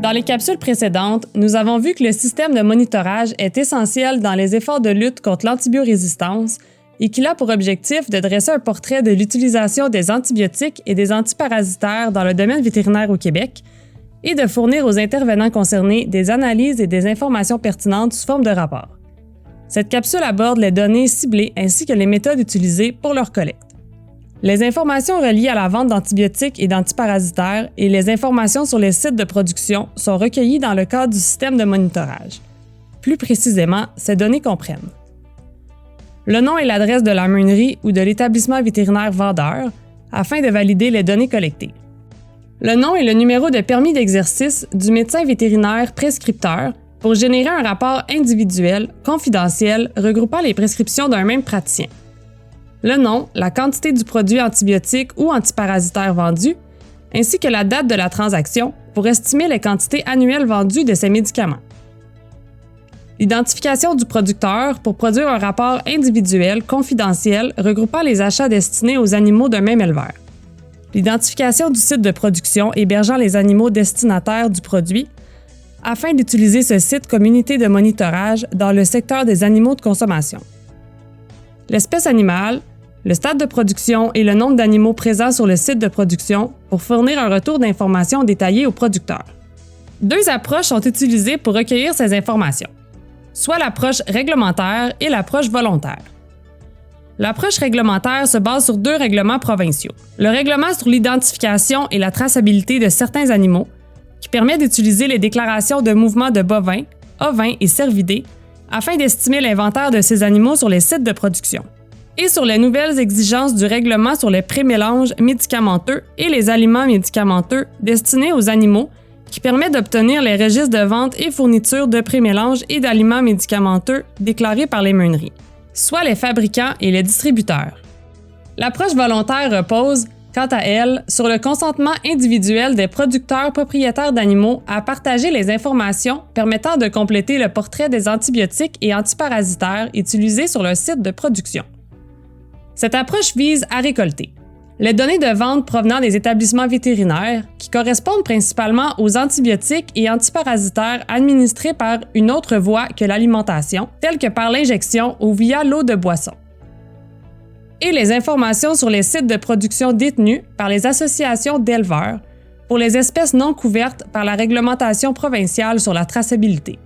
Dans les capsules précédentes, nous avons vu que le système de monitorage est essentiel dans les efforts de lutte contre l'antibiorésistance et qu'il a pour objectif de dresser un portrait de l'utilisation des antibiotiques et des antiparasitaires dans le domaine vétérinaire au Québec et de fournir aux intervenants concernés des analyses et des informations pertinentes sous forme de rapport. Cette capsule aborde les données ciblées ainsi que les méthodes utilisées pour leur collecte. Les informations reliées à la vente d'antibiotiques et d'antiparasitaires et les informations sur les sites de production sont recueillies dans le cadre du système de monitorage. Plus précisément, ces données comprennent le nom et l'adresse de la meunerie ou de l'établissement vétérinaire vendeur afin de valider les données collectées. Le nom et le numéro de permis d'exercice du médecin vétérinaire prescripteur pour générer un rapport individuel, confidentiel, regroupant les prescriptions d'un même praticien. Le nom, la quantité du produit antibiotique ou antiparasitaire vendu, ainsi que la date de la transaction pour estimer les quantités annuelles vendues de ces médicaments. L'identification du producteur pour produire un rapport individuel, confidentiel, regroupant les achats destinés aux animaux d'un même éleveur. L'identification du site de production hébergeant les animaux destinataires du produit, afin d'utiliser ce site comme unité de monitorage dans le secteur des animaux de consommation. L'espèce animale, le stade de production et le nombre d'animaux présents sur le site de production pour fournir un retour d'informations détaillé au producteur. Deux approches sont utilisées pour recueillir ces informations, soit l'approche réglementaire et l'approche volontaire. L'approche réglementaire se base sur deux règlements provinciaux. Le règlement sur l'identification et la traçabilité de certains animaux, qui permet d'utiliser les déclarations de mouvement de bovins, ovins et cervidés afin d'estimer l'inventaire de ces animaux sur les sites de production. Et sur les nouvelles exigences du règlement sur les prémélanges médicamenteux et les aliments médicamenteux destinés aux animaux qui permet d'obtenir les registres de vente et fourniture de prémélanges et d'aliments médicamenteux déclarés par les meuneries, soit les fabricants et les distributeurs. L'approche volontaire repose, quant à elle, sur le consentement individuel des producteurs propriétaires d'animaux à partager les informations permettant de compléter le portrait des antibiotiques et antiparasitaires utilisés sur le site de production. Cette approche vise à récolter les données de vente provenant des établissements vétérinaires qui correspondent principalement aux antibiotiques et antiparasitaires administrés par une autre voie que l'alimentation, telle que par l'injection ou via l'eau de boisson. Et les informations sur les sites de production détenus par les associations d'éleveurs pour les espèces non couvertes par la réglementation provinciale sur la traçabilité.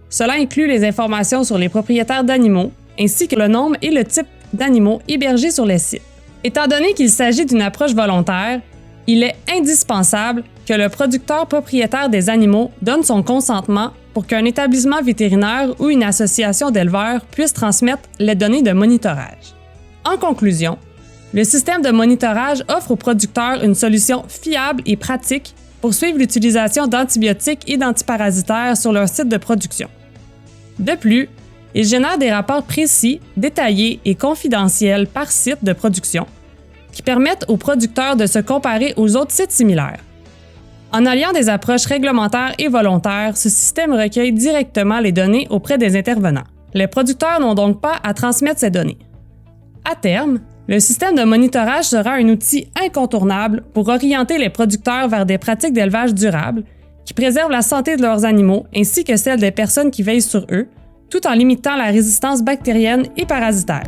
Cela inclut les informations sur les propriétaires d'animaux, ainsi que le nombre et le type d'animaux hébergés sur les sites. Étant donné qu'il s'agit d'une approche volontaire, il est indispensable que le producteur propriétaire des animaux donne son consentement pour qu'un établissement vétérinaire ou une association d'éleveurs puisse transmettre les données de monitorage. En conclusion, le système de monitorage offre aux producteurs une solution fiable et pratique pour suivre l'utilisation d'antibiotiques et d'antiparasitaires sur leur site de production. De plus, il génère des rapports précis, détaillés et confidentiels par site de production qui permettent aux producteurs de se comparer aux autres sites similaires. En alliant des approches réglementaires et volontaires, ce système recueille directement les données auprès des intervenants. Les producteurs n'ont donc pas à transmettre ces données. À terme, le système de monitorage sera un outil incontournable pour orienter les producteurs vers des pratiques d'élevage durables qui préservent la santé de leurs animaux ainsi que celle des personnes qui veillent sur eux, tout en limitant la résistance bactérienne et parasitaire.